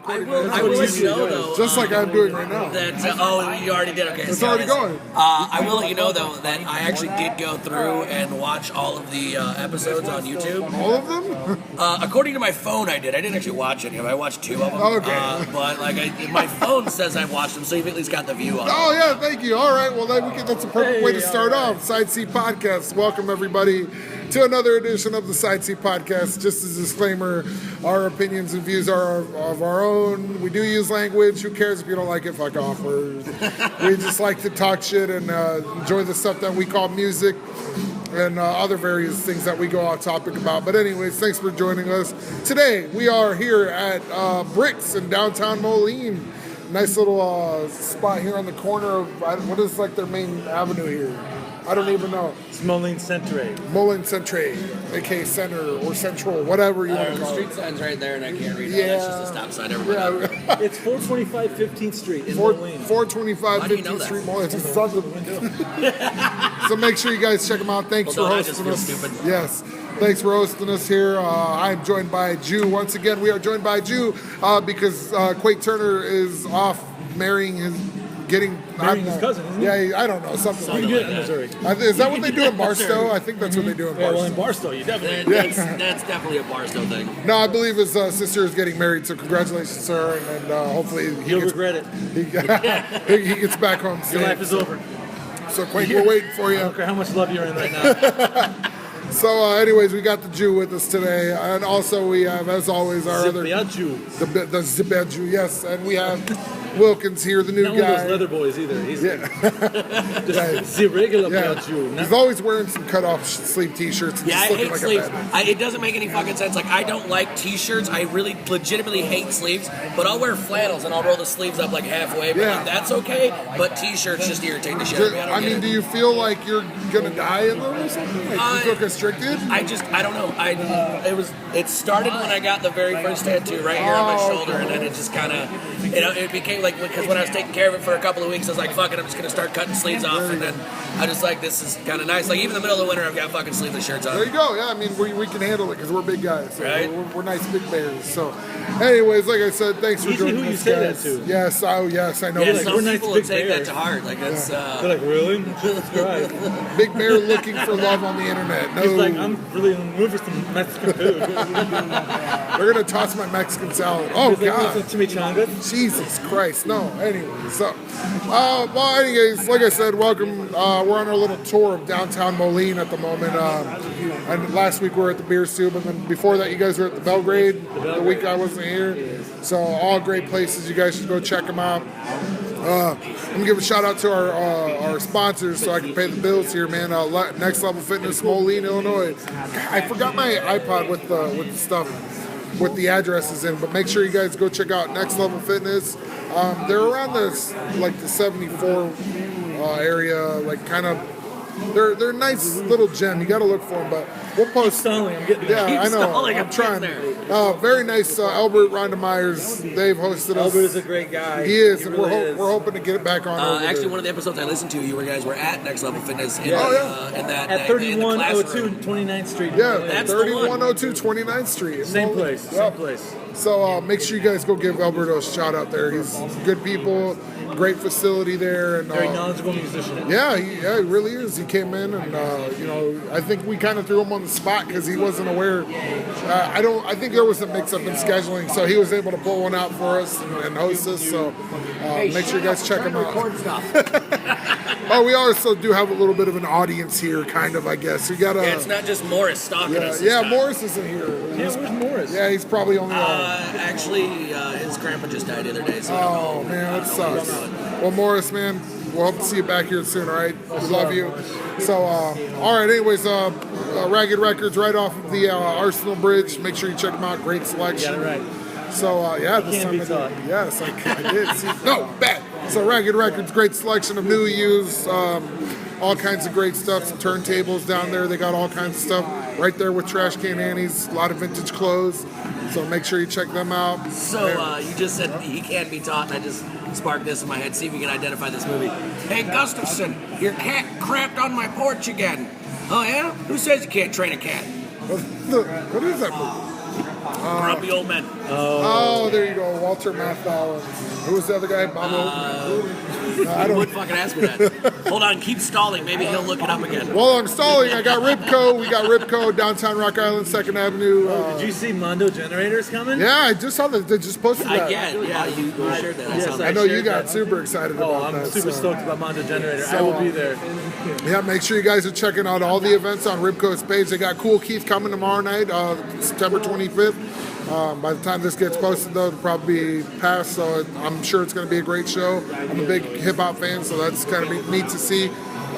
recording. I will let you know, though. Just like I'm doing right now. You already did? Okay. It's already going. I will let you know, though, that I actually did go through and watch all of the episodes on YouTube. All of them? According to my phone, I did. I didn't actually watch any of them. I watched 2 of them. Okay. But my phone says I've watched them, so you've at least got the view on Oh, yeah, thank you. All right, well, that's a perfect way to start off. Side Seat Podcast. Welcome, everybody, to another edition of the Side Seat Podcast. Just as a disclaimer, our opinions and views are of our own. We do use language. Who cares if you don't like it? Fuck off. We just like to talk shit and enjoy the stuff that we call music and other various things that we go off topic about. But anyways, thanks for joining us. Today, we are here at Bricks in downtown Moline. Nice little spot here on the corner of, what is like their main avenue here? I don't even know. It's Moline Centre. Moline Centre, aka Center or Central, whatever you want to the call street it. sign's right there, and I can't read it. That's just a stop sign. Everybody. Yeah. It's 425 15th Street in Moline. 425 Why do you 15th know that? Street Moline. It's just something. So make sure you guys check them out. Thanks for I just hosting feel us. stupid. Yes. Thanks for hosting us here. I'm joined by Jew. Once again, we are joined by Jew because Quake Turner is off marrying his cousin, isn't he? Yeah, I don't know. Something You like can do it that. in Missouri. Is that what they do in Barstow? I think that's what they do in Yeah, well, Barstow. in Barstow, you definitely. That's definitely a Barstow thing. No, I believe his sister is getting married, so congratulations, sir, and hopefully You'll regret it. he gets back home Your soon. life is over. So, Quake, we're waiting for I you. don't care how much love you're in right now. So, anyways, we got the Jew with us today, and also we have, as always, our other Zipiaju. the Zibad Jew, yes, and we have Wilkins here, the new Not one of guy. those leather boys either. He's Yeah. the regular Yeah. Piaju. He's always wearing some cut-off sleeve T-shirts. And Yeah, just I looking hate like sleeves. a bad. It doesn't make any fucking sense. Like, I don't like T-shirts. I really legitimately hate sleeves. But I'll wear flannels and I'll roll the sleeves up like halfway. But Yeah. like, that's okay. But T-shirts just irritate the shit out of me. I don't get do it. you feel like you're gonna die in them or something? Like, you feel constricted? I don't know. It started when I got the very first tattoo right here on my shoulder, and then it just kind of, it became like, because when I was taking care of it for a couple of weeks, I was like, fuck it, I'm just gonna start cutting sleeves off, and then I just like, this is kind of nice. Like, even in the middle of the winter, I've got fucking sleeveless shirts on. There you go. Yeah, I mean, we can handle it because we're big guys. So Right. we're nice big bears. So, anyways, like I said, thanks for Usually joining who you us, say guys. that to. Yes, I know. Yeah, Like, some we're nice people big would take bears. that to heart. Like, that's, They're like, really? That's right. big bear looking for love on the internet. No, He's like, I'm really in the mood for some Mexican food. they're gonna toss my Mexican salad. Oh He's like, God. "Want some chimichangas?" Jesus Christ, no. Anyway, so, anyways, like I said, welcome. We're on our little tour of downtown Moline at the moment. And last week we were at the Beer Soup, and then before that, you guys were at the Belgrade. The week I wasn't here. So, all great places. You guys should go check them out. I'm gonna give a shout out to our sponsors so I can pay the bills here, man. Next Level Fitness, Moline, Illinois. I forgot my iPod with the stuff. With the addresses in, but make sure you guys go check out Next Level Fitness. They're around this like the 74 area, like kind of. They're a nice little gem. You got to look for them, but we'll post. Stalling, I'm getting there. Yeah, I know. stalling, I'm I'm trying. getting there. Very nice. Albert Rondemeyers. They've hosted us. Albert is a great guy. He is, He and really is. we're hoping to get it back on. over actually, there. one of the episodes I listened to, you guys were at Next Level Fitness in, Oh, yeah. in that At in the 3102 classroom. 29th Street. Yeah, That's the one. 3102 29th Street. in Same Moline. place. Yep. Same place. So make sure you guys go give Alberto a shout out there. He's good people, great facility there, and Very knowledgeable musician. yeah, he really is. He came in, and I think we kind of threw him on the spot because he wasn't aware. I think there was a mix-up in scheduling, so he was able to pull one out for us and host us. So make sure you guys check him out. Oh, we also do have a little bit of an audience here, kind of, I guess. We got a. Yeah, it's not just Morris stalking us. this time. Morris isn't here. Yeah, where's Morris? Yeah, he's probably only. Actually, his grandpa just died the other day. So Oh man, that sucks. Well, Morris, man, we'll hope to see you back here soon. All right, we love you. So, all right. Anyways, Ragged Records, right off of the Arsenal Bridge. Make sure you check them out. Great selection. Got it right. So, yeah, this Can't time be taught. yes, I did. See, no, bad. So, Ragged Records, great selection of new used. All kinds of great stuff. Some turntables down there. They got all kinds of stuff right there with Trash Can Annie's. A lot of vintage clothes. So make sure you check them out. So you just said he can't be taught, and I just sparked this in my head. See if you can identify this movie. Hey, Gustafson, your cat crapped on my porch again. Oh, yeah? Who says you can't train a cat? What is that movie? Grumpy old men. Oh, there you go. Walter Matthau. Who was the other guy? Bob I You would don't. fucking ask me that. Hold on, keep stalling. Maybe he'll look it up again. While I'm stalling, I got Ribco. We got Ribco, downtown Rock Island, 2nd Avenue. Did you see Mondo Generators coming? Yeah, I just saw that. They just posted that. Yeah, you shared that. Yes, I know you shared got that. super excited Oh, about I'm that. super so. stoked about Mondo Generator. So, I will be there. Yeah, make sure you guys are checking out all the events on Ribco's page. They got Cool Keith coming tomorrow night, September 25th. By the time this gets posted, though, it'll probably be past, so I'm sure it's going to be a great show. I'm a big hip-hop fan, so that's kind of neat to see.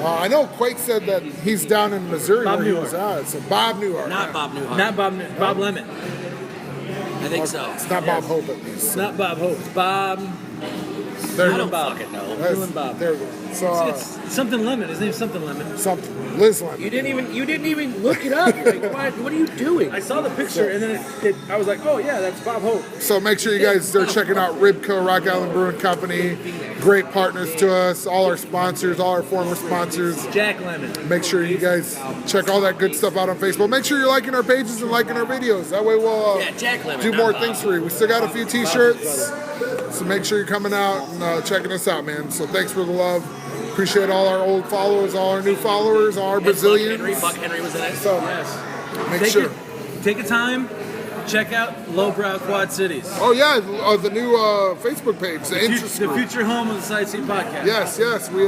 I know Quake said that he's down in Missouri Bob where he was Newhart. at, so Bob Newhart. Not Bob Newhart. Not Bob Lemon. I think so. It's not Bob Hope, at least. Not Bob Hope. Bob. There I you don't go. fucking know. That's- and Bob. There we go. So, It's something Lemon. His name's something Lemon. something. Liz Lemon. You didn't even look it up. Like, what are you doing? I saw the picture and then I was like, oh yeah, that's Bob Hope. So make sure you guys are checking out Ribco, Rock Island Brewing Company. Great partners to us, all our sponsors, all our former sponsors. Jack Lemon. Make sure you guys check all that good stuff out on Facebook. Make sure you're liking our pages and liking our videos. That way we'll Yeah, Jack Lemon, do not more Bob. things for you. We still got a few t-shirts, so make sure you're coming out and checking us out, man. So thanks for the love. Appreciate all our old followers, all our new followers, all our Brazilians. Buck Henry was in it. So Yes. make sure. Take a time. Check out Lowbrow Quad Cities. Oh yeah, the new Facebook page, the interest The group. future home of the Sightsee Podcast. Yes, we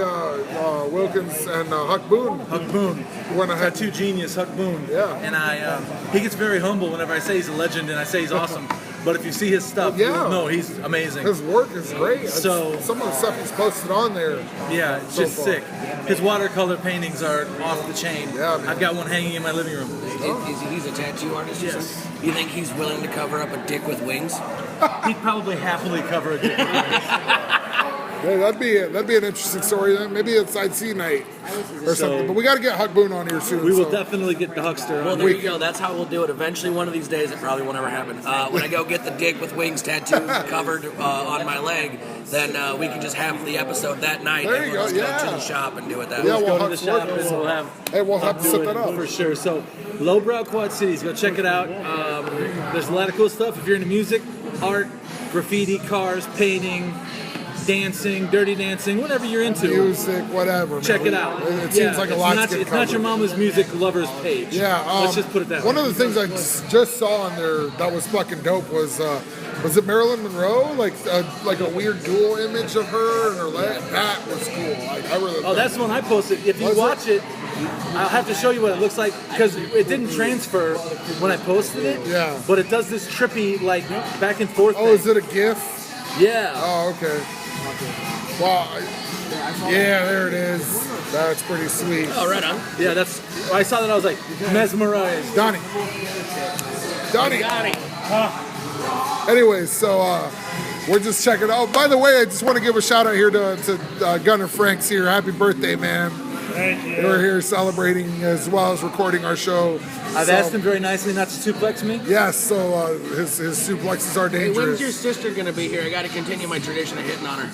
Wilkins and Huck Boone Huck Boone. went ahead. Tattoo genius, Huck Boone. Yeah. And he gets very humble whenever I say he's a legend and I say he's awesome. But if you see his stuff, Yeah. you'll know he's amazing. His work is great. So- some of the stuff he's posted on there. Yeah, it's So just far. sick. His watercolor paintings are off the chain. Yeah, man. I've got one hanging in my living room. He's a tattoo artist. or Yes. something? You think he's willing to cover up a dick with wings? He'd probably happily cover it. Yeah, that'd be an interesting story. Then maybe a sightsee night or something. But we got to get Huck Boone on here soon. We will so. definitely get the Huckster Well, on. there you go. That's how we'll do it. Eventually, one of these days, it probably won't ever happen. When I go get the dick with wings tattoo covered on my leg, then we can just have the episode that night. There and you we'll go, just yeah. go to the shop and do it that Yeah, way. well, Go to the Huck's shop working, and so- we'll have. Hey, we'll have I'll to do set it that up. for sure. So, Lowbrow Quad Cities, go check it out. There's a lot of cool stuff. If you're into music, art, graffiti, cars, painting, dancing, dirty dancing, whatever you're into, Music, whatever. man. check it out. It seems like a it's lot's not, getting It's not your covered. mama's music lovers page. Yeah, let's just put it that one way. of the things I just saw on there that was fucking dope was it Marilyn Monroe? Like a weird dual image of her and her leg. That was cool. I really. Oh, that's the one I posted. If you Was watch it, I'll have to show you what it looks like because it didn't transfer when I posted it. Yeah. But it does this trippy, like, back and forth Oh, thing. is it a GIF? Yeah. Oh, okay. Well, yeah, there it is. That's pretty sweet. Oh, right on. Yeah, that's. I saw that, I was like, mesmerized. Donnie. Got it. Anyways, so we're just checking out. By the way, I just want to give a shout out here to Gunner Franks here. Happy birthday, man. Thank you. We're here celebrating as well as recording our show. I've So- asked him very nicely not to suplex me. Yes, so his suplexes are Hey, when's dangerous. your sister gonna be here? I got to continue my tradition of hitting on her.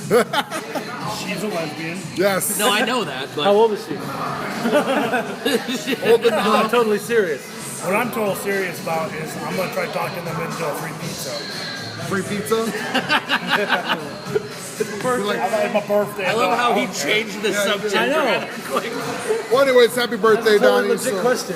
She's a lesbian. Yes. No, I know that, How but old is she? Old No, I'm totally serious. What I'm total serious about is I'm gonna try talking them into a free pizza. Free pizza. Like, It's my birthday. I love how he changed the subject. I know. rather quick. well, anyways, happy birthday, Totally Donnie. legit So- question.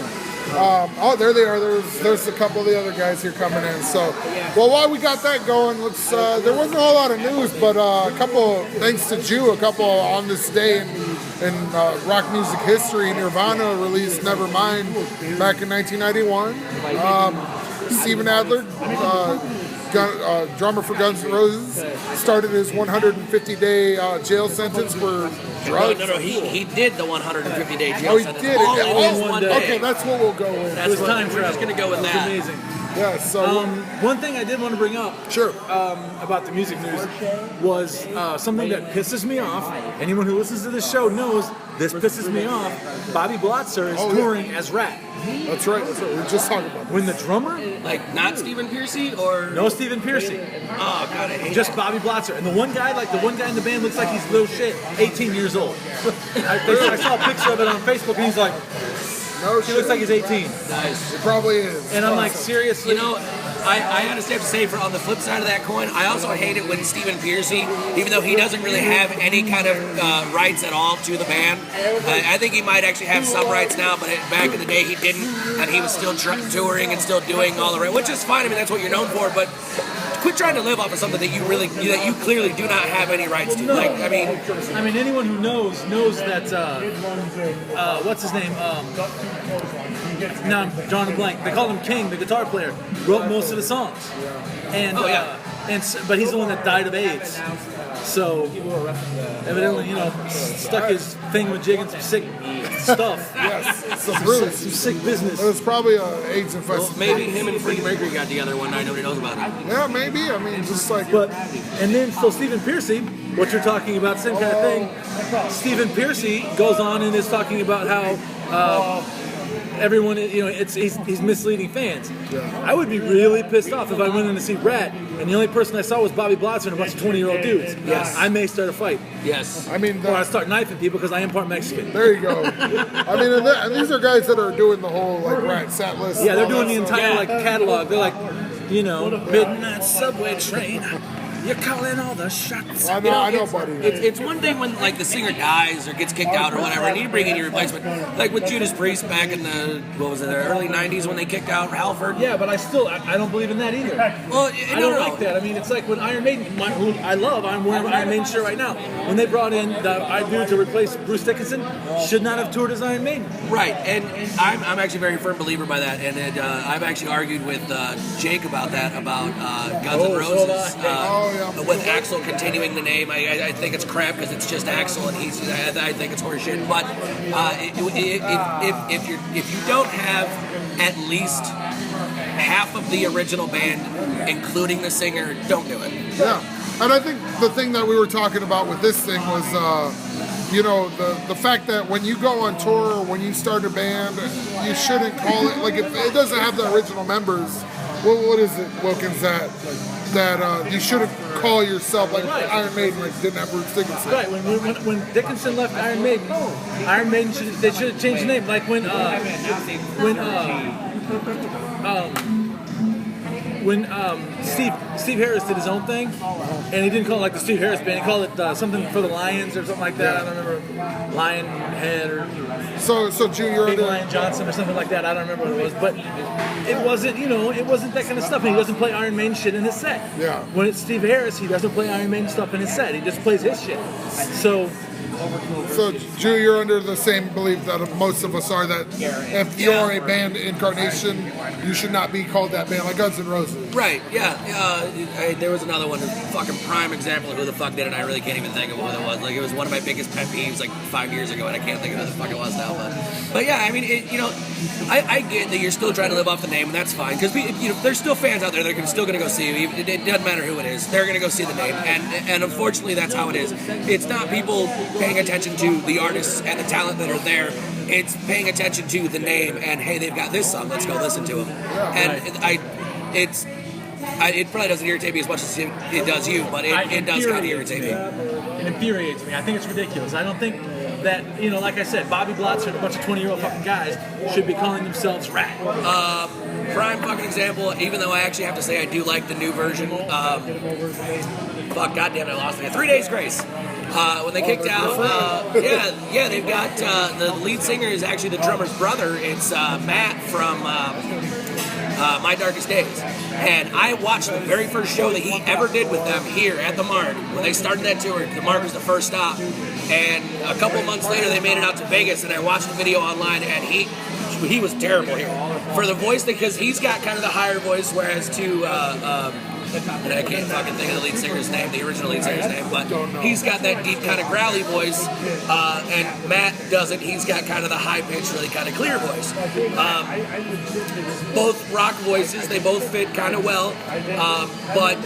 oh, there they are. There's a couple of the other guys here coming in. So, well, while we got that going, let's. There wasn't a whole lot of news, but a couple, thanks to Jew, a couple on this day in rock music history. Nirvana released Nevermind back in 1991. Steven Adler, drummer for Guns N' Roses, started his 150-day jail sentence for drugs. No, he did the 150-day jail Oh, he sentence. did it. All in Oh, one day. day. Okay, that's what we'll go with. That's It was what, time we're just travel. gonna go with It was that. amazing. Yeah, so One thing I did want to bring up sure. about the music news was something that pisses me off. Anyone who listens to this show knows this pisses me off. Bobby Blotzer is Oh, yeah. touring as Rat. That's right. That's right. We were just talking about that. When the drummer, Like, not Stephen Piercy or no Stephen Piercy, Oh god, I hate just Bobby Blotzer. And the one guy in the band looks like he's little shit, 18 years old. I saw a picture of it on Facebook and he's like, No, he looks like he's 18. Nice. it probably is. And I'm like, seriously? You know, I honestly have to say, on the flip side of that coin, I also hate it when Stephen Pearcy, even though he doesn't really have any kind of rights at all to the band, I think he might actually have some rights now, but back in the day he didn't, and he was still touring and still doing all the right, which is fine. I mean, that's what you're known for, but quit trying to live off of something that you clearly do not have any rights to. No. Like, I mean, anyone who knows that. What's his name? Now I'm drawing a blank. They call him King, the guitar player. Wrote most of the songs, and but he's the one that died of AIDS. So evidently, stuck his thing with jigging some sick stuff. Yes, some sick business. It was probably AIDS infested. well, maybe him and Freddie Mercury got together one night. Nobody knows about it. Yeah, maybe. I mean, just like. So Stephen Pearcy, what you're talking about, same kind of thing. Stephen Pearcy goes on and is talking about how everyone, he's misleading fans. Yeah. I would be really pissed off if I went in to see Rat and the only person I saw was Bobby Blotzer and a bunch of 20-year-old dudes. Yes. I may start a fight. Yes. I mean, Or I start knifing people because I am part Mexican. there you go. I mean, and these are guys that are doing the whole like Rat set list. Yeah, and they're all doing that the stuff. entire catalog. They're like, midnight subway train. You're calling all the shots. I know, buddy. It's one thing when like the singer dies or gets kicked out or whatever, and you bring in your replacement. Like with Judas Priest back in the early '90s when they kicked out Halford. Yeah, but I don't believe in that either. Well, I don't like that. I mean, it's like when Iron Maiden, who I love, I'm wearing an Iron Maiden shirt right now. When they brought in the dude to replace Bruce Dickinson, should not have toured as Iron Maiden. Right, and I'm actually a very firm believer by that, and I've actually argued with Jake about that, about Guns N' Roses. With Axl continuing the name, I think it's crap because it's just Axl, and I think it's horseshit. But if you don't have at least half of the original band, including the singer, don't do it. Yeah, and I think the thing that we were talking about with this thing was, the fact that when you go on tour or when you start a band, you shouldn't call it, like, if it doesn't have the original members, what is it, Wilkins, that you shouldn't call yourself, like Iron Maiden, like didn't have Bruce Dickinson. Right, when Dickinson left Iron Maiden should have changed the name. Like when Steve Harris did his own thing, and he didn't call it like the Steve Harris Band. He called it something for the Lions or something like that. I don't remember, Lionhead or So Junior, Big Lion Johnson or something like that. I don't remember what it was, but it wasn't that kind of stuff. And he doesn't play Iron Maiden shit in his set. Yeah. When it's Steve Harris, he doesn't play Iron Maiden stuff in his set. He just plays his shit. So Drew, you're under the same belief that most of us are, that if you're a band incarnation, you should not be called that band, like Guns N' Roses. Right, yeah. There was another one, a fucking prime example of who the fuck did it, and I really can't even think of who it was. Like, it was one of my biggest pet peeves, like, 5 years ago, and I can't think of who the fuck it was now. But yeah, I mean, I get that you're still trying to live off the name, and that's fine, because there's still fans out there that are still going to go see you. It doesn't matter who it is. They're going to go see the name, and unfortunately, that's how it is. It's not people paying attention to the artists and the talent that are there. It's paying attention to the name and, hey, they've got this song, let's go listen to them. And it probably doesn't irritate me as much as it does you, but it does kind of irritate me. It infuriates me. I think it's ridiculous. I don't think that, like I said, Bobby Blotzer and a bunch of 20-year-old fucking guys should be calling themselves Rat. Prime fucking example, even though I actually have to say I do like the new version. Fuck, goddamn it, I lost it. 3 Days Grace. When they kicked out, they've got the lead singer is actually the drummer's brother. It's Matt from My Darkest Days. And I watched the very first show that he ever did with them here at the Mark. When they started that tour, the Mark was the first stop. And a couple months later, they made it out to Vegas, and I watched the video online, and he was terrible here. For the voice, because he's got kind of the higher voice, whereas and I can't fucking think of the lead singer's name, the original lead singer's name, but he's got that deep kind of growly voice, and Matt doesn't. He's got kind of the high-pitched, really kind of clear voice. Both rock voices, they both fit kind of well, but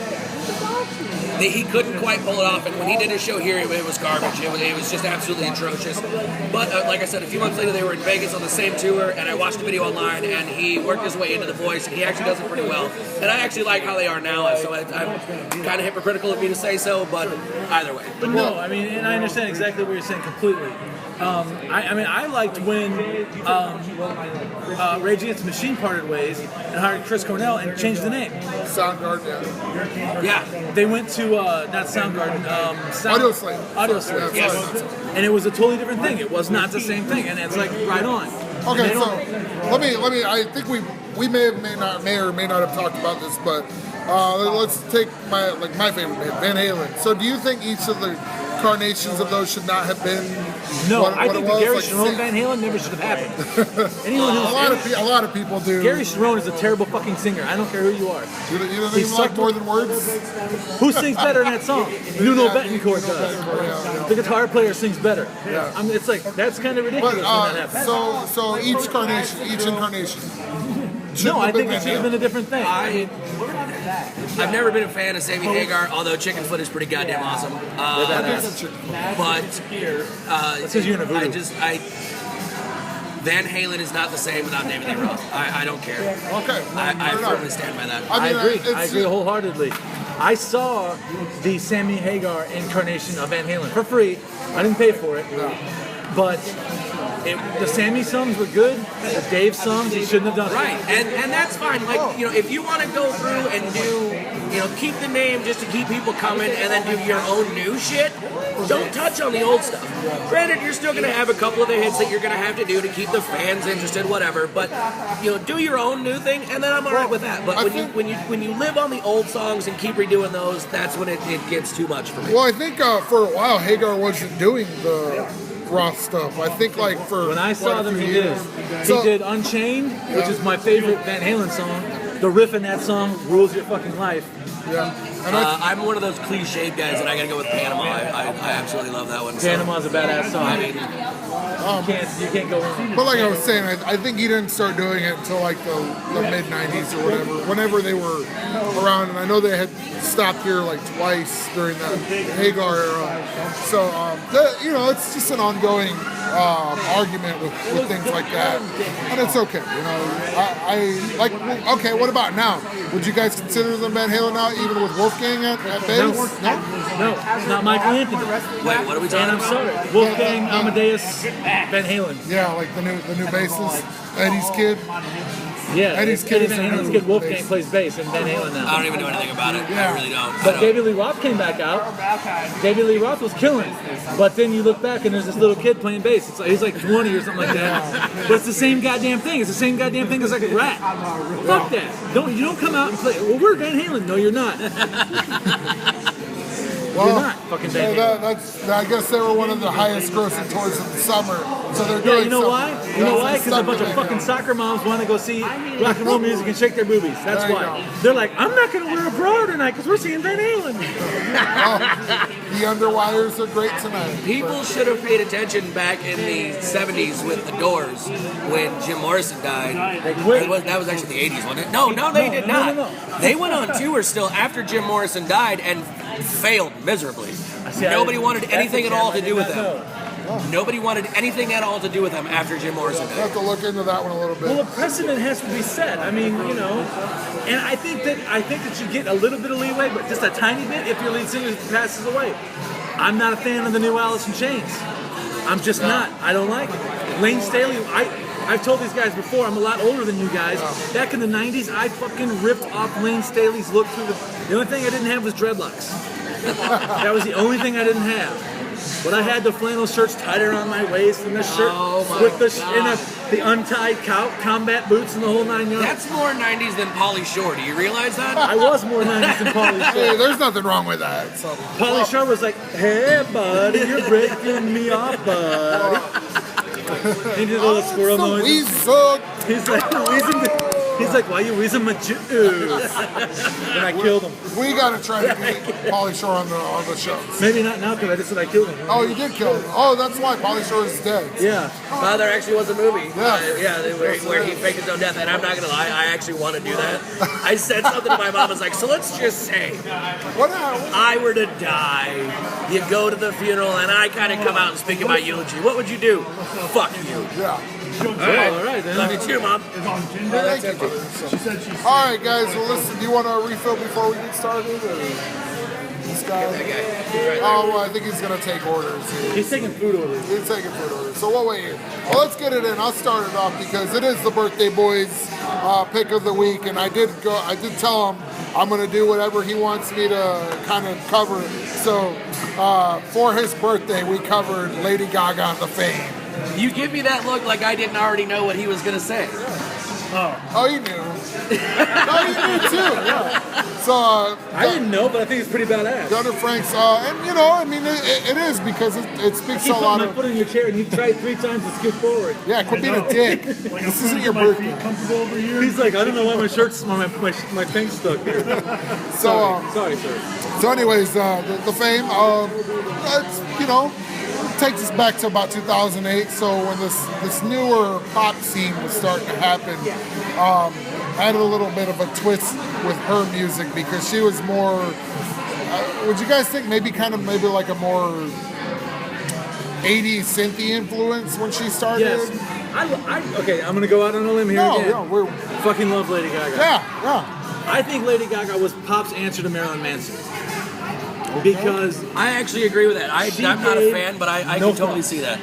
he couldn't quite pull it off, and when he did his show here, it was garbage. It was just absolutely atrocious. But like I said, a few months later, they were in Vegas on the same tour, and I watched the video online, and he worked his way into the voice, and he actually does it pretty well. And I actually like how they are now, so I'm kind of hypocritical of me to say so, but either way. But no, I mean, and I understand exactly what you're saying completely. I liked when Rage Against the Machine parted ways and hired Chris Cornell and changed the name. Soundgarden, yeah. Yeah. They went to not Soundgarden, Audio Slave. Audio Slave. Yeah, Yes. And it was a totally different thing. It was not the same thing, and it's like right on. Okay, They so don't- let me. I think we may or may not have talked about this, but let's take my favorite band, Van Halen. So, do you think each of the incarnations of those should not have been? No, what I it think was? the Gary Like, Sharon Van Halen never should have happened. Anyone who's a lot of people do. Gary Sharon is a terrible fucking singer. I don't care who you are. You don't He even like sucked. More Than Words? Who sings better in that song? Nuno Betancourt does. The guitar player sings better. Yeah. I mean, it's like that's kind of ridiculous But when that happens. so each incarnation. No, I think Van it should have Halen. been a different thing. I've never been a fan of Sammy Hagar, although Chicken Foot is pretty goddamn awesome. But That's because you're in a voodoo. Van Halen is not the same without David Lee Roth. I don't care. Okay. I fair enough. firmly stand by that. I mean, agree. it's- I agree wholeheartedly. I saw the Sammy Hagar incarnation of Van Halen for free. I didn't pay for it, but the Sammy songs were good. The Dave songs, he shouldn't have done it. Right, and that's fine. Like, if you want to go through and do, keep the name just to keep people coming and then do your own new shit, don't touch on the old stuff. Granted, you're still going to have a couple of the hits that you're going to have to do to keep the fans interested, whatever, but, do your own new thing, and then I'm all right with that. But when you live on the old songs and keep redoing those, that's when it gets too much for me. Well, I think for a while Hagar wasn't doing the Roth stuff. I think for When I saw quite a them, few he years. did. So- He did Unchained, which is my favorite Van Halen song. The riff in that song rules your fucking life. Yeah. And I'm one of those cliched guys, and I got to go with Panama. I absolutely love that one. So, Panama's a badass song. I mean, You can't go wrong. But like I was saying, I think he didn't start doing it until like the mid '90s or whatever. Whenever they were around, and I know they had stopped here like twice during the Hagar era. So it's just an ongoing argument with things like that, and it's okay. I like. Okay, what about now? Would you guys consider them Van Halen now, even with Wolfgang at bass? No, it's not Michael Anthony. wait, what are we talking And I'm about? sorry. Wolfgang Amadeus Van Halen. Yeah, like the new bassist, Eddie's kid. Yeah, Eddie's kid is Van the Halen's new kid. Wolfgang bass. plays bass in Van Halen now. I don't even know anything about it. I really don't. I But don't. David Lee Roth came back out. David Lee Roth was killing. But then you look back and there's this little kid playing bass. He's like 20 or something like that. But it's the same goddamn thing. It's the same goddamn thing as like a rat. Fuck that. You don't come out and play. Well, we're Van Halen. No, you're not. Well, You're not fucking Van Halen. I guess they were one of the highest grossing tours of the summer. So they're Yeah, doing you know why? something. You know why? That's Because a bunch of something. fucking soccer moms want to go see rock and roll music and shake their boobies. That's There you why. go. They're like, I'm not going to wear a bra tonight because we're seeing Van Halen. The underwires are great tonight. People should have paid attention back in the 70s with the Doors when Jim Morrison died. quit. That was actually the 80s, wasn't it? No, they did no, not. no. They went on tour still after Jim Morrison died and failed miserably. See, Nobody I- wanted that's anything a at all gem I to do did with not them. know. Nobody wanted anything at all to do with them after Jim Morrison I died. have to look into that one a little Well, bit. a precedent has to be set. I mean, and I think that you get a little bit of leeway, but just a tiny bit if your lead singer passes away. I'm not a fan of the new Alice in Chains. I'm just not. I don't like it. Lane Staley, I've told these guys before, I'm a lot older than you guys. Back in the 90s, I fucking ripped off Lane Staley's look through the only thing I didn't have was dreadlocks. That was the only thing I didn't have. But I had the flannel shirts tied around my waist and the shirt with the untied combat boots and the whole 9 yards. That's more 90s than Pauly Shore. Do you realize that? I was more 90s than Pauly Hey, Shore. there's nothing wrong with that. So. Pauly Shore was like, hey, buddy, you're breaking me off, buddy. He did a little squirrel noise. Weasel. He's like, He's like, why you using my juice? And I killed him. We gotta try to get Pauly Shore on the show. Maybe not now because I just said I killed him. Oh, you did kill him. Oh, that's why Pauly Shore is dead. Yeah. There actually was a movie. Yeah. Where he faked his own death, and I'm not gonna lie, I actually want to do that. I said something to my mom. I was like, so let's just say, What happened? I were to die, you go to the funeral, and I kind of come out and speak in my eulogy. What would you do? Fuck you. Yeah. All right, then. Love you too, Mom. Thank you, brother. So, all right, guys. Well, listen. Do you want to refill before we get started? Or this guy? Oh, well, I think he's gonna take orders. He's taking food orders. He's taking food orders. So we'll wait here. Well, let's get it in. I'll start it off because it is the birthday boy's pick of the week, and I did tell him I'm gonna do whatever he wants me to kind of cover. So for his birthday, we covered Lady Gaga, The Fame. You give me that look like I didn't already know what he was gonna say. Oh, you knew. No, you knew too. Yeah. So I didn't know, but I think it's pretty badass. Gunnar Frank's, and you know, I mean, it is because it speaks Keep a lot putting my of. foot in your chair and you tried 3 times to skip forward. Yeah, quit being a dick. This isn't your birthday. Comfortable over here. He's like, I don't know why my shirt's my thing's stuck. So, Sorry, sir. so anyways, the Fame, it's, you know, takes us back to about 2008. So when this newer pop scene was starting to happen, added a little bit of a twist with her music because she was more. Would you guys think maybe like a more 80s synthy influence when she started? Yes. Okay, I'm gonna go out on a limb here again. No, we're Fucking love Lady Gaga. yeah. I think Lady Gaga was pop's answer to Marilyn Manson. Because I actually agree with that. I'm not a gave fan, but I no can totally fucks. see that.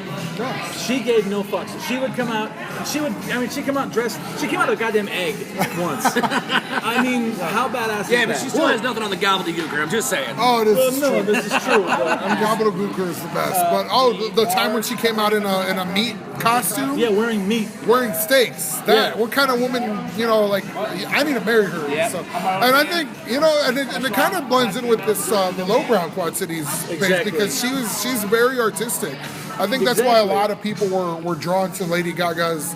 she gave no fucks. She would come out, she came out dressed, she came out a goddamn egg once. I mean, how badass Yeah, is but that? she still has nothing on the gobbledygooker. I'm just saying. Oh, this is No, true. this is true. But Gobbledygooker is the best. But the time when she came out in a meat costume, yeah, wearing meat. wearing steaks. That Yeah. what kind of woman, you know, like I need to marry her. Yeah. So, and I think, you know, and it kind of blends in with this the lowbrow Quad Cities page Exactly. because she's very artistic. I think that's why a lot of people were drawn to Lady Gaga's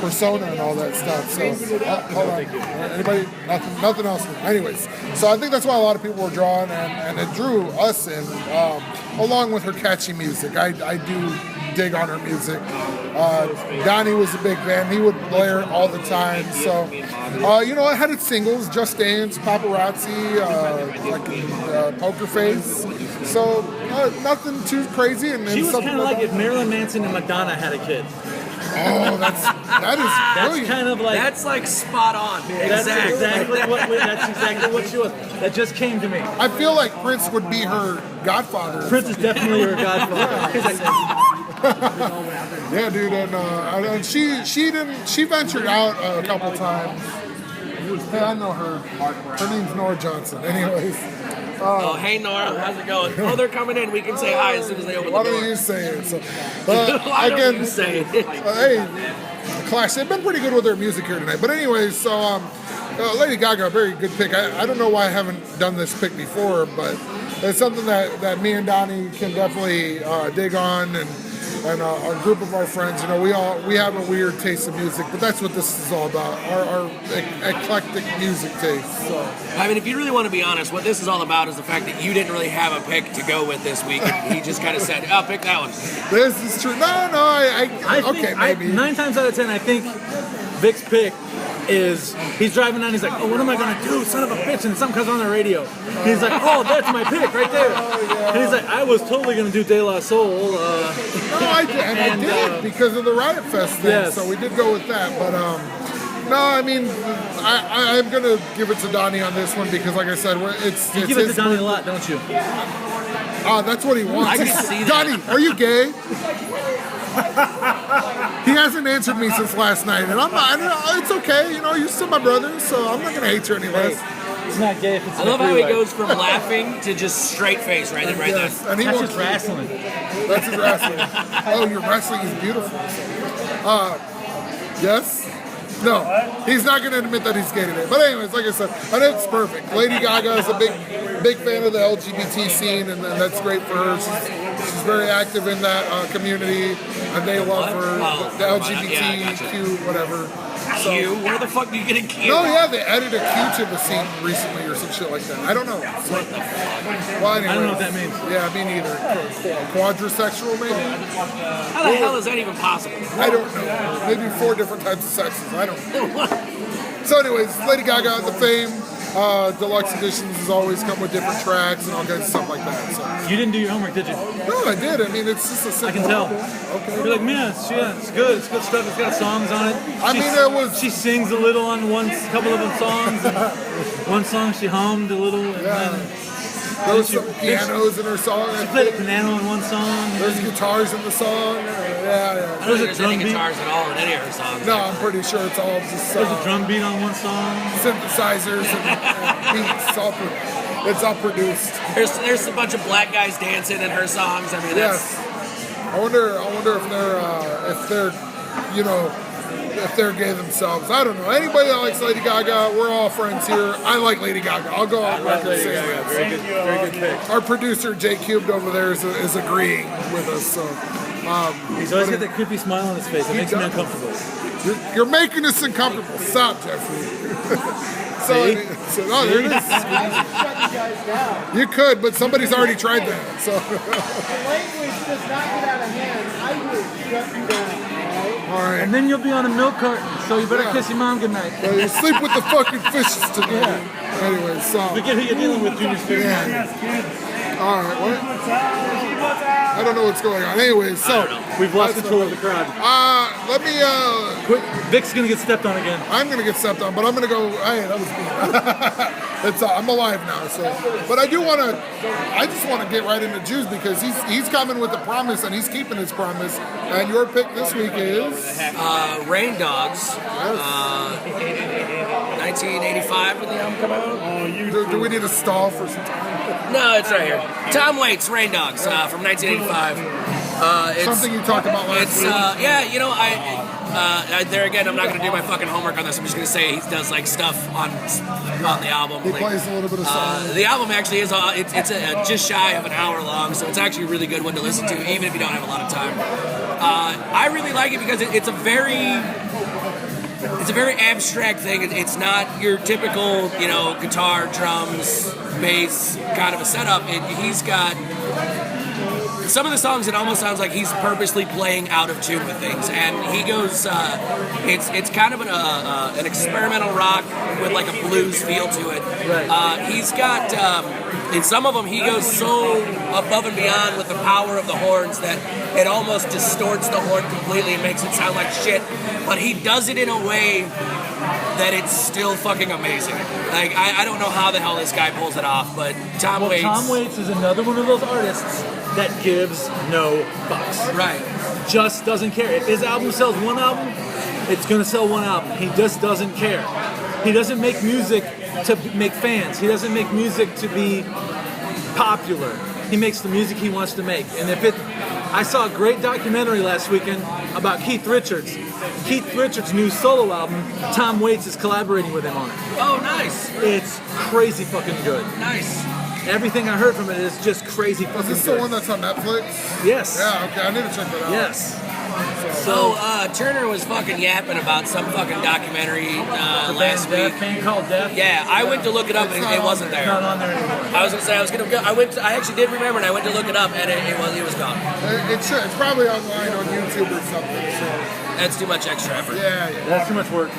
persona and all that stuff. So, hold on. Anybody? Nothing else. Anyways, so I think that's why a lot of people were drawn, and it drew us in, along with her catchy music. I do dig on her music. Donnie was a big fan. He would blare it all the time. So, you know, I had its singles, Just Dance, Paparazzi, Poker Face. So, nothing too crazy. And She was something kind of like that. if Marilyn Manson and Madonna had a kid. Oh, that is That's brilliant. kind of like That's like spot on. that's exactly what she was. That just came to me. I feel like Prince would be her godfather. Prince is definitely her godfather. He's like, Yeah, dude, and she ventured out a couple times. Hey, I know her. Her name's Nora Johnson. Anyways, Oh, hey Nora, how's it going? Oh, they're coming in. We can say hi as soon as they open why the door. don't you say it? So, Why don't again, you say it? hey, Clash. They've been pretty good with their music here tonight. But anyways, so Lady Gaga, a very good pick. I don't know why I haven't done this pick before, but it's something that me and Donnie can definitely dig on, and a group of our friends. You know, we have a weird taste of music, but that's what this is all about. Our eclectic music taste. So. I mean, if you really want to be honest, what this is all about is the fact that you didn't really have a pick to go with this week. He just kind of said, "Oh, pick that one." This is true. No, I okay, think maybe. 9 times out of 10, I think Vic's pick is he's driving on. He's like, "Oh, what am I gonna do? Son of a bitch!" And something comes on the radio. He's like, "Oh, that's my pick right there." And he's like, "I was totally gonna do De La Soul." No, I did, I did because of the Riot Fest thing. Yes. So we did go with that. But no, I mean, I'm gonna give it to Donnie on this one because, like I said, it's You give it to Donnie a lot, don't you? That's what he wants. I can see that. Donnie, are you gay? He hasn't answered me since last night, and I'm not. It's okay, you know. You're still my brother, so I'm not gonna hate you any less. It's not gay if it's I love how he goes from laughing to just straight face right then, right Yes, there. and he That's won't. just wrestling. That's his wrestling. Oh, your wrestling is beautiful. Yes? No, he's not going to admit that he's gay today. But anyways, like I said, I think it's perfect. Lady Gaga is a big fan of the LGBT scene, and that's great for her. She's very active in that community, and they love her. The LGBTQ, whatever. Q? Where the fuck do you get a Q? No, yeah, they added a Q to the scene recently or some shit like that. I don't know. Well, anyway. I don't know what that means. Yeah, me neither. Quadrisexual, maybe? How the hell is that even possible? I don't know. Maybe 4 different types of sexes. I don't know. So anyways, Lady Gaga, the Fame, deluxe editions has always come with different tracks and all kinds of stuff like that. So. You didn't do your homework, did you? No, I did. I mean, it's just a simple I can tell. album. Okay. You're like, man, it's good. It's good stuff. It's got songs on it. She sings a little on couple of them songs. And one song she hummed a little. And then there was some pianos in her song. She played a piano in one song. There's guitars in the song. Yeah. I don't think there's any guitars at all in any of her songs. No, I'm pretty sure it's all just there's a drum beat on one song. Synthesizers and beats. It's all produced. There's a bunch of black guys dancing in her songs. I mean, yes. I wonder if they're gay themselves. I don't know. Anybody that likes Lady Gaga, we're all friends here. I like Lady Gaga. I'll go out and say that. Very good pick. Our producer Jay Cubed over there is agreeing with us. So he's always got that creepy smile on his face. It makes me uncomfortable. You're making us uncomfortable. Stop, Jeffrey. So there it is. You could, but somebody's already tried that. So. The language does not get out of hand. I will shut you down. All right. And then you'll be on a milk carton, so you better kiss your mom goodnight. Well, you sleep with the fucking fishes tonight. Anyway, so. Forget who you're dealing with, Junior Spirit. All right, what? I don't know what's going on. Anyway, so. We've lost control of the crowd. Let me, Vic's gonna get stepped on again. I'm gonna get stepped on, but I'm gonna go, hey, that was me. I'm alive now, so. But I just wanna get right into Jews because he's coming with a promise and he's keeping his promise. And your pick this week is? Rain Dogs. 1985 when the album come out. Do we need a stall for some time? No, it's right here. Tom Waits, Rain Dogs, from 1985. Something you talked about last week. Yeah, you know, there again, I'm not going to do my fucking homework on this. I'm just going to say he does like stuff on the album. He plays a little bit of song. The album actually is it's just shy of an hour long, so it's actually a really good one to listen to, even if you don't have a lot of time. I really like it because it's a very abstract thing. It's not your typical, guitar, drums, bass kind of a setup. He's got some of the songs. It almost sounds like he's purposely playing out of tune with things, and he goes. It's kind of an experimental rock with like a blues feel to it. Right. He's got. In some of them, he goes so above and beyond with the power of the horns that it almost distorts the horn completely and makes it sound like shit. But he does it in a way that it's still fucking amazing. Like, I don't know how the hell this guy pulls it off, but Tom Waits... Tom Waits is another one of those artists that gives no fucks. Right. Just doesn't care. If his album sells one album, it's going to sell one album. He just doesn't care. He doesn't make music to make fans. He doesn't make music to be popular. He makes the music he wants to make. And I saw a great documentary last weekend about Keith Richards. Keith Richards' new solo album, Tom Waits is collaborating with him on it. Oh, nice. It's crazy fucking good. Nice. Everything I heard from it is just crazy fucking good. Is this the one that's on Netflix? Yes. Yeah, okay, I need to check that out. Yes. So, Turner was fucking yapping about some fucking documentary last week. Band called Death? Yeah, I went to look it up and it wasn't there. It's not on there anymore. I was gonna say I actually did remember and I went to look it up and it was gone. It's probably online on YouTube or something. So. That's too much extra effort. Yeah. That's too much work.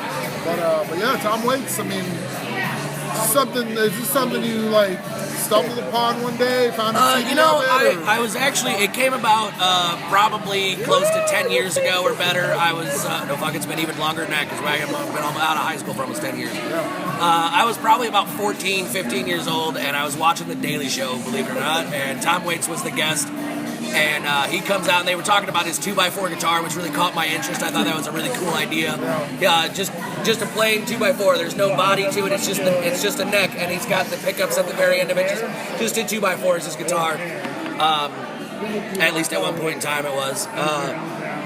But yeah, Tom Waits. I mean, is this something you like stumbled upon one day? Found I was actually. It came about probably close to 10 years ago or better. I was it's been even longer than that because I've been out of high school for almost 10 years. I was probably about 14, 15 years old, and I was watching The Daily Show, believe it or not, and Tom Waits was the guest. And he comes out and they were talking about his 2x4 guitar, which really caught my interest. I thought that was a really cool idea. Just a plain 2x4. There's no body to it. It's just a neck, and he's got the pickups at the very end of it. Just a 2x4 is his guitar. At least at one point in time it was.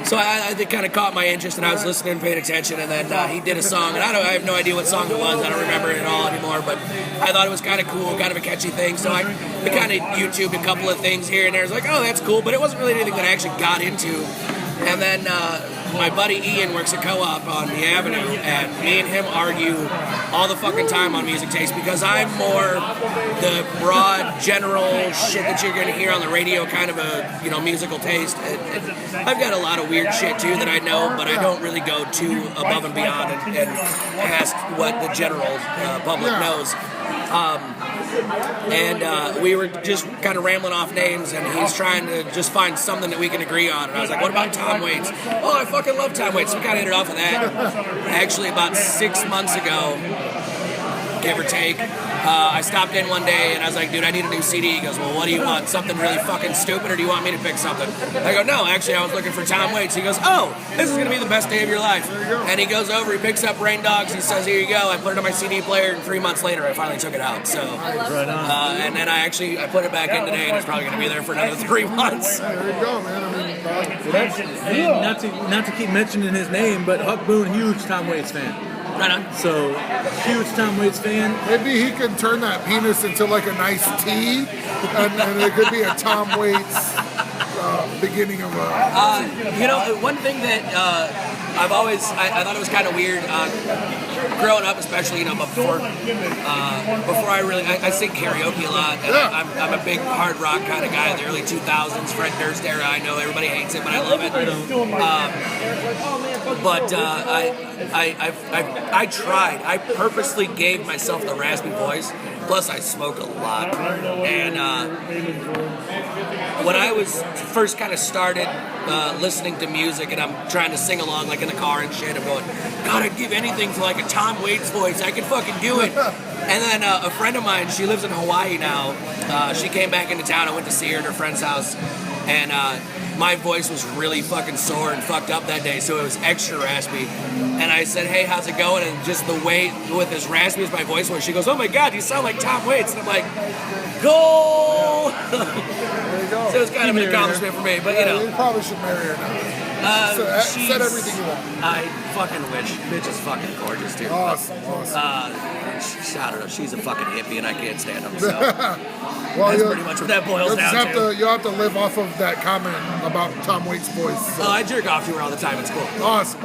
So it kind of caught my interest, and I was listening and paying attention, and then he did a song, and I have no idea what song it was. I don't remember it at all anymore, but I thought it was kind of cool, kind of a catchy thing, so I kind of YouTubed a couple of things here and there. I was like, oh, that's cool, but it wasn't really anything that I actually got into. And then my buddy Ian works a co-op on the Avenue, and me and him argue all the fucking time on music taste because I'm more the broad, general shit that you're gonna hear on the radio, kind of a musical taste. And I've got a lot of weird shit too that I know, but I don't really go too above and beyond and past what the general public knows. And we were just kind of rambling off names, and he's trying to just find something that we can agree on. And I was like, what about Tom Waits? Oh, I fucking love Tom Waits. So we kind of hit it off of that. Actually, about 6 months ago, give or take, I stopped in one day, and I was like, dude, I need a new CD. He goes, well, what do you want? Something really fucking stupid, or do you want me to pick something? I go, no, actually, I was looking for Tom Waits. He goes, oh, this is going to be the best day of your life. And he goes over, he picks up Rain Dogs, he says, here you go. I put it on my CD player, and 3 months later, I finally took it out. So, and then I put it back in today, and it's probably going to be there for another 3 months. There you go, man. I mean, And not to keep mentioning his name, but Huck Boone, huge Tom Waits fan. Right on. So, huge Tom Waits fan. maybe he can turn that penis into like a nice T, and it could be a Tom Waits beginning of a. One thing that I've always, I thought it was kind of weird, growing up especially, before I really, I sing karaoke a lot, and I'm a big hard rock kind of guy in the early 2000s, Fred Durst era. I know everybody hates it, but I love it. But I tried. I purposely gave myself the raspy voice. Plus, I smoke a lot. And when I was first kind of started listening to music, and I'm trying to sing along like in the car and shit, I'm going, God, I'd give anything for like a Tom Waits voice. I could fucking do it. And then a friend of mine, she lives in Hawaii now. She came back into town. I went to see her at her friend's house, and my voice was really fucking sore and fucked up that day, so it was extra raspy. And I said, hey, how's it going? And just the way with as raspy as my voice was, she goes, oh my God, you sound like Tom Waits. And I'm like, goal! There you go. So it's kind of an accomplishment for me, but You probably should marry her now. Said everything you want. I fucking wish. Bitch is fucking gorgeous, dude. Awesome. I don't know. She's a fucking hippie, and I can't stand them. So Well, that's pretty much what that boils down to. You'll have to live off of that comment about Tom Waits' voice. So. I jerk off to her all the time. It's cool. Awesome.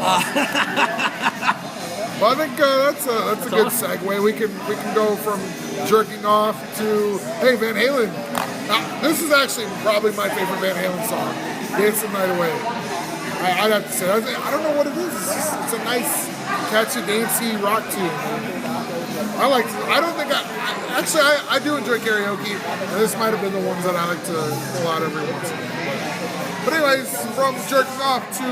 Well, I think that's a good segue. We can go from jerking off to Van Halen. This is actually probably my favorite Van Halen song, "Dance the Night Away." I'd have to say, I don't know what it is. It's a nice, catchy, dancey rock tune. I do enjoy karaoke, and this might have been the ones that I like to pull out every once in a while. But anyways, from jerking off to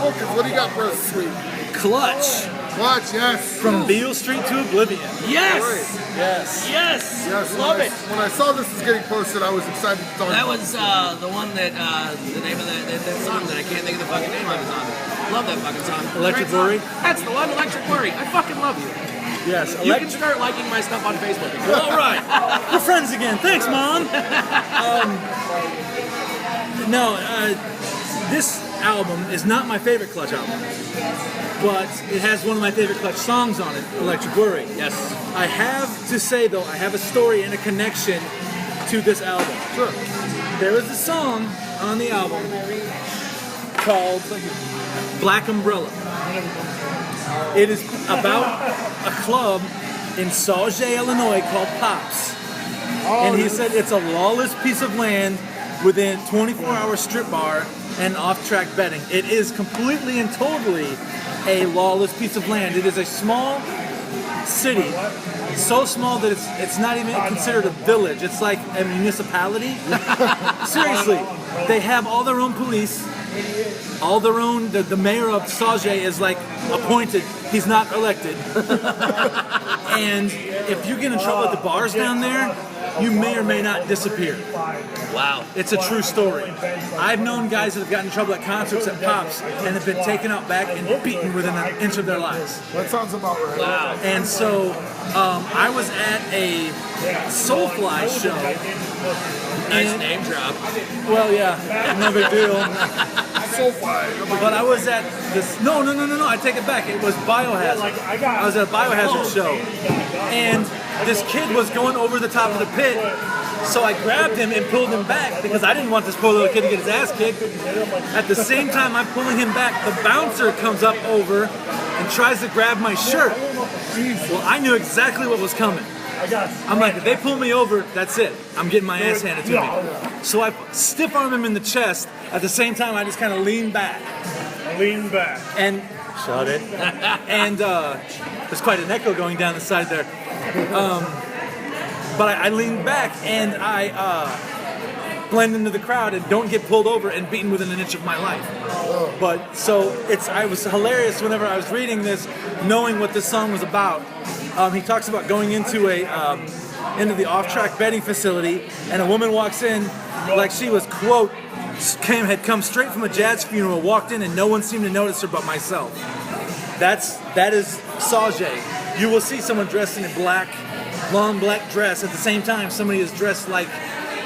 Lucas, what do you got for us this week? Clutch. Clutch, yes. From Beale Street to Oblivion. Yes! Great. Yes. Yes, Love it. When I saw this was getting posted, I was excited to talk That about was the one that, the name of that song that I can't think of the fucking name of is on. Love that fucking song. Electric Great song. Worry? That's the one, Electric Worry. I fucking love you. Yes. You can start liking my stuff on Facebook. All right. We're friends again. Thanks, Mom. This album is not my favorite Clutch album, but it has one of my favorite Clutch songs on it, Electric Worry. Yes. I have to say, though, I have a story and a connection to this album. Sure. There is a song on the album called Black Umbrella. It is about a club in Sauget, Illinois called Pops. And he said it's a lawless piece of land within 24-hour strip bar and off-track betting. It is completely and totally a lawless piece of land. It is a small city, so small that it's not even considered a village. It's like a municipality. Seriously, they have all their own police, all their own. The mayor of Sauget is like appointed. He's not elected. And if you get in trouble at the bars down there, you may or may not disappear. Wow. It's a true story. I've known guys that have gotten in trouble at concerts at Pops and have been taken out back and beaten within an inch of their lives. That sounds about right. Wow. And so I was at a Soulfly show. Nice name drop. Well, yeah, no big deal. Soulfly. But I was at this. No. I take it back. It was Biohazard. I was at a Biohazard show, and this kid was going over the top of the pit, So I grabbed him and pulled him back because I didn't want this poor little kid to get his ass kicked. At the same time I'm pulling him back, the bouncer comes up over and tries to grab my shirt. Well, I knew exactly what was coming. I'm like, if they pull me over, that's it. I'm getting my ass handed to me. So I stiff arm him in the chest. At the same time, I just kind of lean back. And shut it. And there's quite an echo going down the side there. But I lean back and I blend into the crowd and don't get pulled over and beaten within an inch of my life. But so I was hilarious whenever I was reading this, knowing what this song was about. He talks about going into the off-track betting facility, and a woman walks in like she was, quote, had come straight from a jazz funeral, walked in, and no one seemed to notice her but myself. That is Sajay. You will see someone dressed in a long black dress. At the same time, somebody is dressed like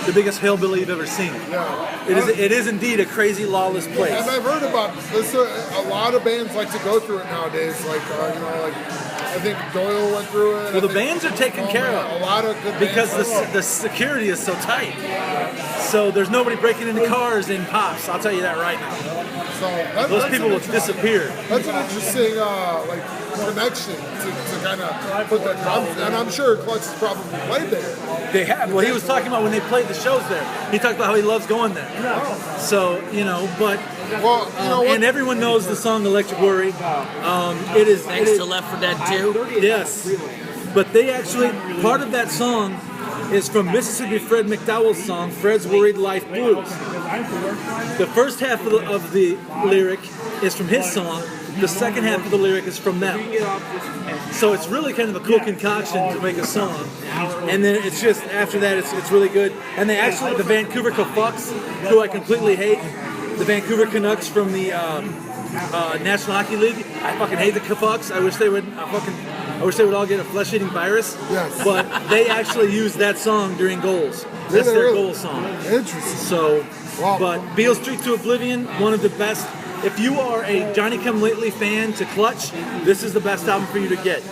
the biggest hillbilly you've ever seen. Yeah. It is indeed a crazy, lawless place. And I've heard about this. A lot of bands like to go through it nowadays. Like I think Doyle went through it. Well, the bands are taken care of. A lot of good because bands the security is so tight. So there's nobody breaking into cars in Pops. I'll tell you that right now. So those people will disappear. That's an interesting connection to kind of put that drums. And I'm sure Clutch has probably played there. They have. Well, he was talking about when they played the shows there. He talked about how he loves going there. So but. Well, and everyone knows the song "Electric Worry." It is thanks to Left 4 Dead 2. Yes, but they actually part of that song is from Mississippi Fred McDowell's song "Fred's Worried Life Blues." The first half of the lyric is from his song. The second half of the lyric is from them. So it's really kind of a cool concoction to make a song. And then it's just after that, it's really good. And they actually the Vancouver Canucks, who I completely hate. The Vancouver Canucks from the National Hockey League. I fucking hate the Canucks. I wish they would all get a flesh-eating virus. Yes. But they actually use that song during goals. That's their goal song. Interesting. So, wow. But Beale Street to Oblivion, one of the best. If you are a Johnny Come Lately fan to Clutch, this is the best album for you to get.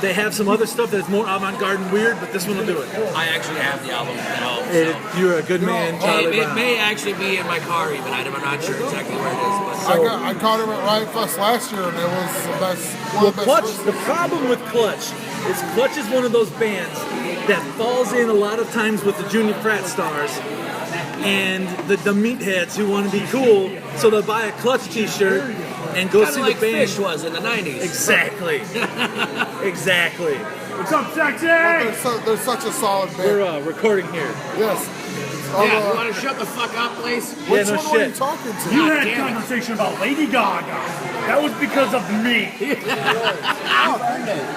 They have some other stuff that's more avant-garde and weird, but this one will do it. I actually have the album at home. So. You're a good man, Charlie. It may actually be in my car even. I'm not sure exactly where it is. But I caught him at Riot Fest last year, and it was the best. One of the Clutch. best The problem with Clutch is one of those bands that falls in a lot of times with the junior frat stars and the meatheads who want to be cool, so they'll buy a Clutch t-shirt and go see like the band. Fish was in the 90s. Exactly. Exactly. What's up, sexy? They're such a solid band. We're recording here. Yes. Yeah, you want to shut the fuck up, please? Which no one were you shit. talking to? You had a damn it. conversation about Lady Gaga. That was because of me.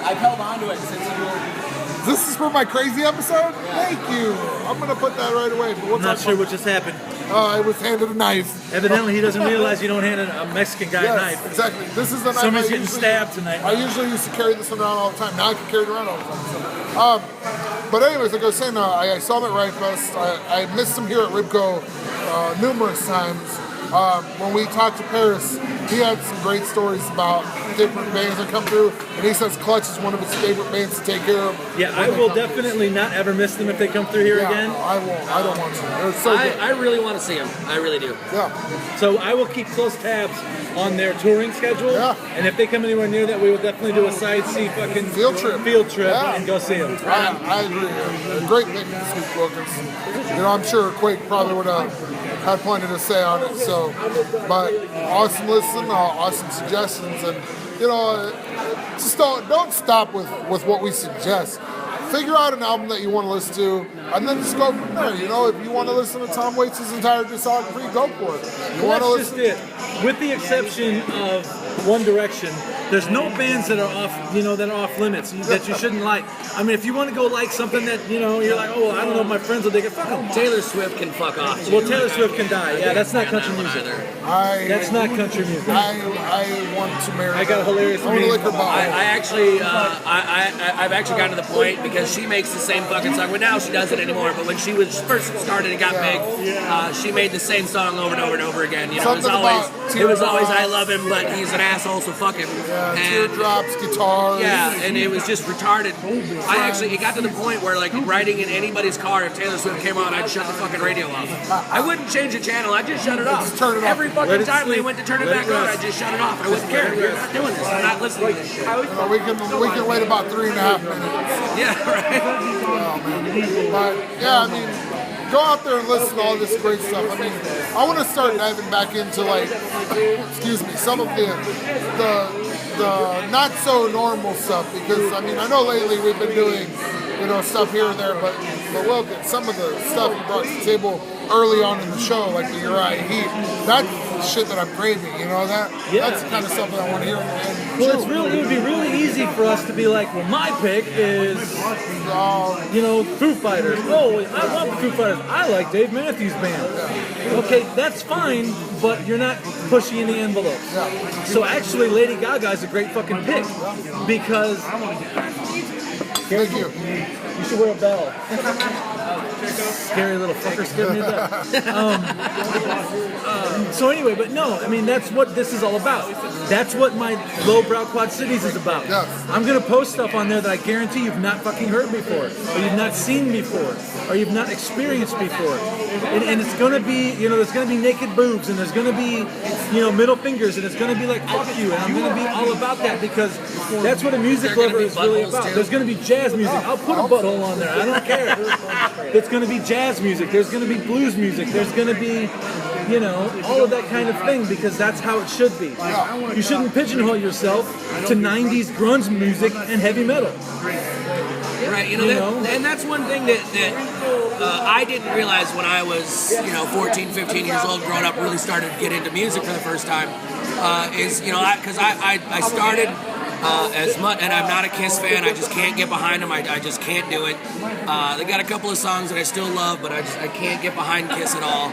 I've held on to it since you were... This is for my crazy episode? Thank you. I'm going to put that right away. But I'm not sure what just happened. I was handed a knife. Evidently, he doesn't realize you don't hand a Mexican guy a Yes, knife. exactly. This is the knife. Somebody's I getting usually- stabbed tonight. I usually used to carry this one around all the time. Now I can carry it around all the time. So. But anyways, like I was saying, I saw him at Riot Fest. I missed him here at Ribco numerous times. When we talked to Paris, he had some great stories about different bands that come through, and he says Clutch is one of his favorite bands to take care of. Yeah, I will definitely not ever miss them if they come through here again. No, I won't. I don't want to. They're so good. I really want to see him. I really do. Yeah. So I will keep close tabs on their touring schedule. Yeah. And if they come anywhere near that, we will definitely do a side C fucking Field trip. Yeah. And go see them. I agree. A great pick this week, Wilkins. I'm sure Quake probably would have had plenty to say on it. So, but awesome listen, awesome suggestions, and just don't stop with what we suggest. Figure out an album that you want to listen to, and then just go from there. If you want to listen to Tom Waits' entire discography, go for it. You want to That's listen. just it. With the exception of One Direction, there's no bands that are off limits that you shouldn't like. I mean, if you want to go like something that you're like, oh, I don't know if my friends will dig it. Fuck them. Taylor Swift can fuck off. Well, Taylor Swift can die. Yeah, that's not country music. That's not country music. I want to marry. I got a hilarious I want to meme. lick her bottle. I actually, I've actually gotten to the point because she makes the same fucking song. Well, now she doesn't anymore, but when she was first started and got big, she made the same song over and over and over again. It was always it was always I love him, but he's an asshole, so fuck him. Yeah, And teardrops, guitars. yeah, and it was just retarded. It got to the point where, like, riding in anybody's car, if Taylor Swift came on, I'd shut the fucking radio off. I wouldn't change the channel, I'd just shut it off. Just turn it off. Every fucking time they went to turn it back on, I'd just shut it off. I wouldn't care. We're not doing this. I'm not listening to this shit. We can wait about 3.5 minutes. Yeah, right. Oh, man. But yeah, I mean, go out there and listen to all this great stuff. I mean, I want to start diving back into, like, excuse me, some of the not so normal stuff, because I mean, I know lately we've been doing, you know, stuff here and there, but look at some of the stuff you brought to the table early on in the show, like the Uriah Heep. That's shit that I'm craving, you know, that's the kind of stuff that I want to hear. Well, it would be really easy for us to be like, well, my pick is, you know, Foo Fighters. Oh, I love the Foo Fighters. I like Dave Matthews Band. Okay, that's fine, but you're not pushing any envelopes. So actually, Lady Gaga's a great fucking pick, because Thank you. you should wear a bell. Scary little fucker scared me to death. So anyway, but no, I mean, that's what this is all about. That's what my lowbrow Quad Cities is about. Yes. I'm going to post stuff on there that I guarantee you've not fucking heard before, or you've not seen before, or you've not experienced before. And it's going to be, you know, there's going to be naked boobs, and there's going to be, you know, middle fingers, and it's going to be like, fuck you, and I'm going to be all about that, because that's what a music lover is really about. There's going to be jazz music. I'll put a butthole on there. I don't care. It's going to be jazz music. There's going to be blues music. There's going to be, you know, all of that kind of thing, because that's how it should be. You shouldn't pigeonhole yourself to 90s grunge music and heavy metal. Right, and that's one thing that I didn't realize when I was, 14, 15 years old, growing up, really started to get into music for the first time, is, because I started as much, and I'm not a Kiss fan, I just can't get behind them, I just can't do it. They got a couple of songs that I still love, but I can't get behind Kiss at all.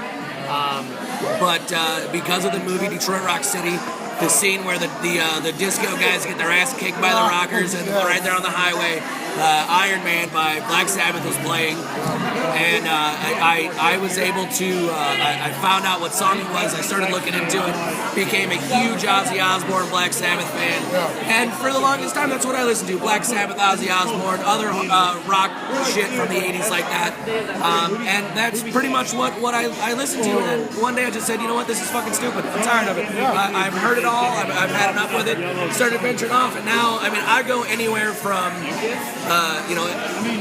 But because of the movie Detroit Rock City, the scene where the disco guys get their ass kicked by the rockers, and right there on the highway, Iron Man by Black Sabbath was playing, and I was able to, I found out what song it was, I started looking into it, became a huge Ozzy Osbourne Black Sabbath fan, and for the longest time that's what I listened to, Black Sabbath, Ozzy Osbourne, other rock shit from the 80s like that, and that's pretty much what I listened to, and one day I just said, you know what, this is fucking stupid, I'm tired of it, I've heard it all, I've had enough with it, started venturing off, and now, I mean, I go anywhere from,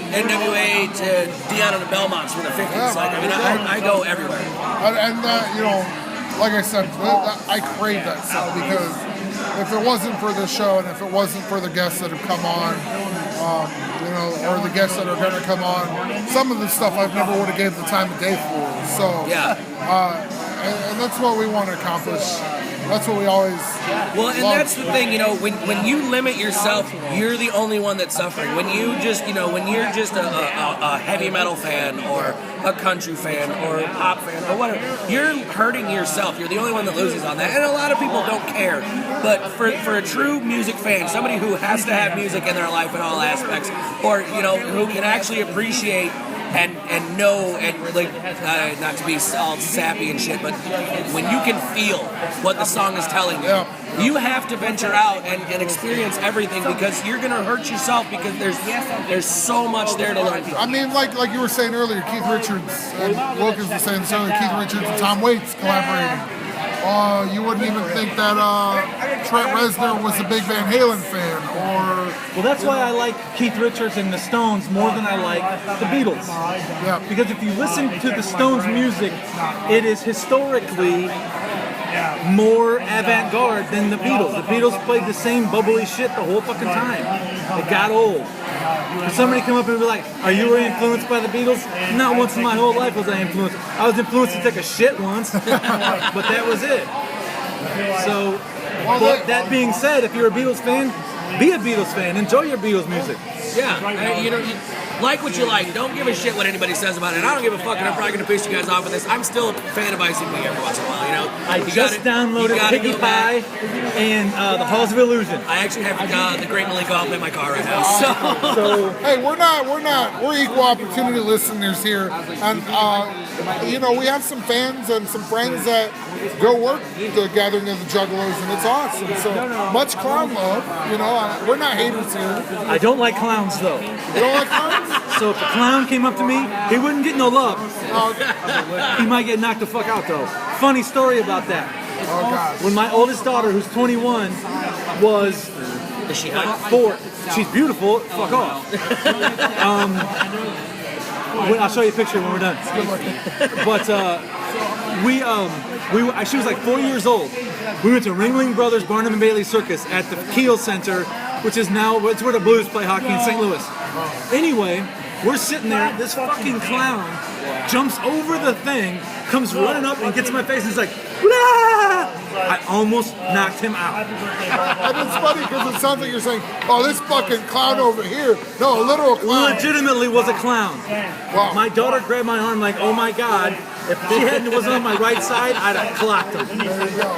NWA to Dion and the Belmonts from the 50s, like, I mean, I go everywhere. And like I said, I crave that stuff, because if it wasn't for this show, and if it wasn't for the guests that have come on, or the guests that are going to come on, some of the stuff I've never would have gave the time of day for. So, and that's what we want to accomplish. That's what we always. Well, and that's the thing, when you limit yourself, you're the only one that's suffering. When you just, when you're just a heavy metal fan or a country fan or a pop fan or whatever, you're hurting yourself. You're the only one that loses on that. And a lot of people don't care. But for a true music fan, somebody who has to have music in their life in all aspects, or, who can actually appreciate and know, and like, not to be all sappy and shit, but when you can feel what the song is telling you, you have to venture out and experience everything, because you're gonna hurt yourself, because there's so much there to learn. I mean, like you were saying earlier, Keith Richards and Wilkins was saying this earlier, Keith Richards and Tom Waits collaborating. You wouldn't even think that Trent Reznor was a big Van Halen fan, Well, that's why I like Keith Richards and the Stones more than I like the Beatles. Yeah. Because if you listen to the Stones' music, it is historically more avant-garde than the Beatles. The Beatles played the same bubbly shit the whole fucking time. It got old. For somebody to come up and be like, are you influenced by the Beatles? Not once in my whole life was I influenced. I was influenced to take a shit once, but that was it. So, but that being said, if you're a Beatles fan, be a Beatles fan. Enjoy your Beatles music. Yeah, like what you like. Don't give a shit what anybody says about it. I don't give a fuck, and I'm probably going to piss you guys off with this. I'm still a fan of ICP every once in a while, you know? I just downloaded Piggy Pie and the Halls of Illusion. I actually have the Great Malik album in my car right now. So Hey, we're equal opportunity listeners here, and you know, we have some fans and some friends that go work the Gathering of the Juggalos, and it's awesome. So much clown love, you know. We're not haters here. I don't like clowns though. You don't like clowns? So if a clown came up to me, he wouldn't get no love. Oh, He might get knocked the fuck out though. Funny story about that. oh gosh. When my oldest daughter, who's 21, was is she hot? 4, she's beautiful. Fuck off. I'll show you a picture when we're done. But she was like 4 years old. We went to Ringling Brothers Barnum and Bailey Circus at the Kiel Center, which is now it's where the Blues play hockey in St. Louis. Anyway, we're sitting there. This fucking clown jumps over the thing, comes running up and gets in my face, and he's like, "Wah!" I almost knocked him out. And it's funny because it sounds like you're saying, "Oh, this fucking clown over here." No, a literal clown. Legitimately was a clown. Wow. My daughter grabbed my arm like, "Oh my god!" If she wasn't on my right side, I'd have clocked him. There you go.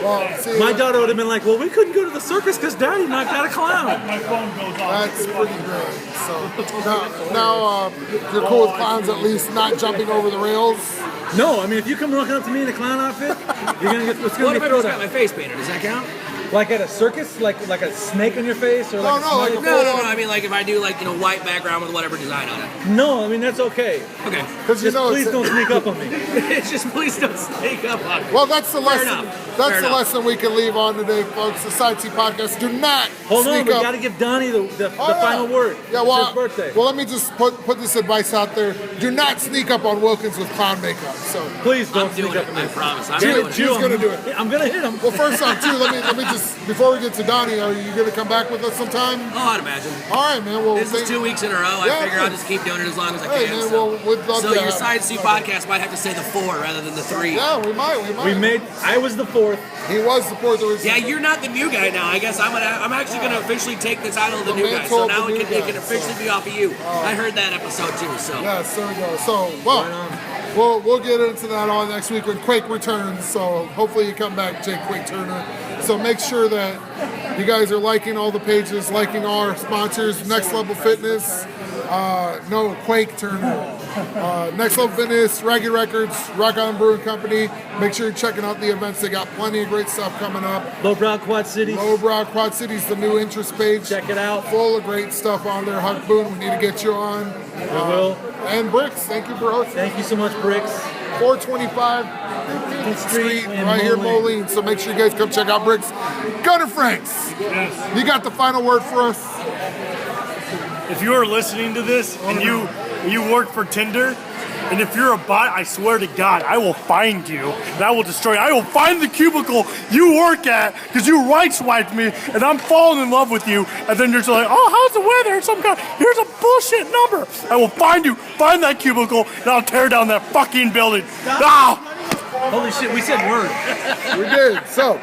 Well, see, My daughter would have been like, "Well, we couldn't go to the circus because Daddy knocked out a clown." that's pretty great. So now you're cool with clowns at least not jumping over the rails. No, I mean, if you come walking up to me in a clown outfit, you're gonna get what's What gonna if be I thrown just got at. my face painted? Does that count? Like at a circus, like a snake on your face, or No, like no, like a No. I mean, like if I do like white background with whatever design on it. no. I mean that's okay. Okay. Because you Just know, please it's, don't sneak up on me. It's just please don't sneak up on me. well, that's the lesson. enough. That's Fair the enough. lesson we can leave on today, folks. The Side T Podcast. Do not Hold on, sneak we up. gotta give Donnie the Oh, yeah. final word. Yeah, It's well, his birthday. well, let me just put this advice out there. Do not sneak up on Wilkins with clown makeup. So, Please don't I'm sneak doing up it. on me. I promise. I'm Jimmy, doing it. Jim's gonna do it. I'm gonna hit him. Well, first off, too, let me just before we get to Donnie, are you gonna come back with us sometime? Oh, I'd imagine. All right, man. Well, This is 2 weeks in a row. I Yeah, figure man. I'll just keep doing it as long as I Hey, can. man. so Well, we'd love so to your have- Side C podcast might have to say the 4 rather than the 3. Yeah, we might. I was the 4th. He was the fourth. Yeah, you're not the new guy now. I guess I'm actually gonna officially take the title of the new guy. mantle So of the now new it guy, can officially be off of you. I heard that episode too. So Yes, there we go. So, well, we'll get into that all next week when Quake returns. So hopefully you come back, Jake Quake Turner. So make sure that you guys are liking all the pages, liking all our sponsors, Next Level Fitness, no, Quake Turner, Next Level Fitness, Raggy Records, Rock Island Brewing Company. Make sure you're checking out the events. They got plenty of great stuff coming up. Lowbrow Quad City. Lowbrow Quad City's the new interest page. Check it out. Full of great stuff on there. Huck Boone, we need to get you on. We will. And Bricks, thank you for hosting. Thank you so much, Bricks. 425 15th Street, in right here in Moline. Moline. So make sure you guys come check out Bricks. Gunner Franks, you got the final word for us? If you are listening to this and you work for Tinder, and if you're a bot, I swear to God, I will find you and I will destroy you. I will find the cubicle you work at because you right swiped me and I'm falling in love with you. And then you're just like, oh, how's the weather? Some kind. Here's a bullshit number. I will find you, find that cubicle, and I'll tear down that fucking building. Ah! Holy shit, we said word. We did. So,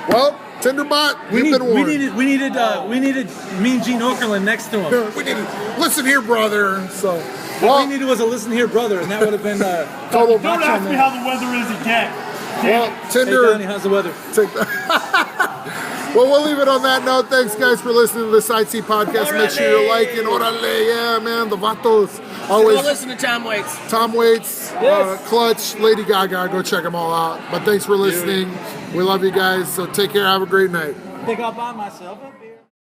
well, Tinderbot, you've been warned. We needed Mean Gene Okerlund next to him. We need to listen here, brother. So, All well, we needed was a listen here, brother, and that would have been total. Don't ask me how the weather is again. Well, Hey, Tinder. Donnie, how's the weather? Well, we'll leave it on that note. Thanks, guys, for listening to the Side C Podcast. Make sure you're liking. Orale, yeah, man. The vatos. go Always. listen to Tom Waits. Tom Waits, Yes. Clutch, Lady Gaga. Go check them all out. But thanks for listening. We love you guys. So take care. Have a great night. I think I'll buy myself a beer.